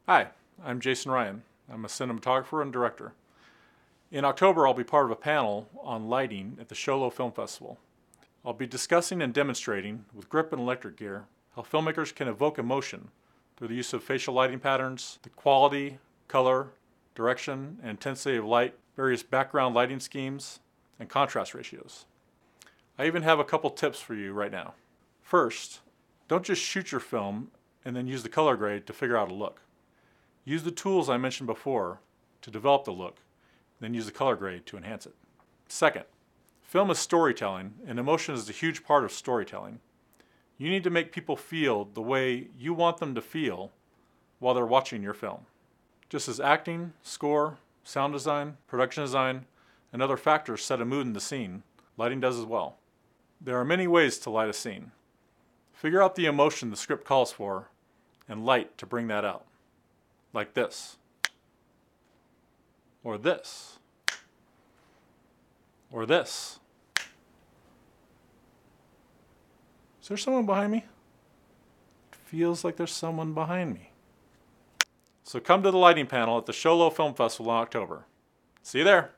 Hi, I'm Jason Ryan. I'm a cinematographer and director. In October, I'll be part of a panel on lighting at the Sholo Film Festival. I'll be discussing and demonstrating, with grip and electric gear, how filmmakers can evoke emotion through the use of facial lighting patterns, the quality, color, direction, and intensity of light, various background lighting schemes, and contrast ratios. I even have a couple tips for you right now. First, don't just shoot your film and then use the color grade to figure out a look. Use the tools I mentioned before to develop the look, then use the color grade to enhance it. Second, film is storytelling, and emotion is a huge part of storytelling. You need to make people feel the way you want them to feel while they're watching your film. Just as acting, score, sound design, production design, and other factors set a mood in the scene, lighting does as well. There are many ways to light a scene. Figure out the emotion the script calls for, and light to bring that out. Like this. Or this. Or this. Is there someone behind me? It feels like there's someone behind me. So come to the lighting panel at the Sholo Film Festival in October. See you there.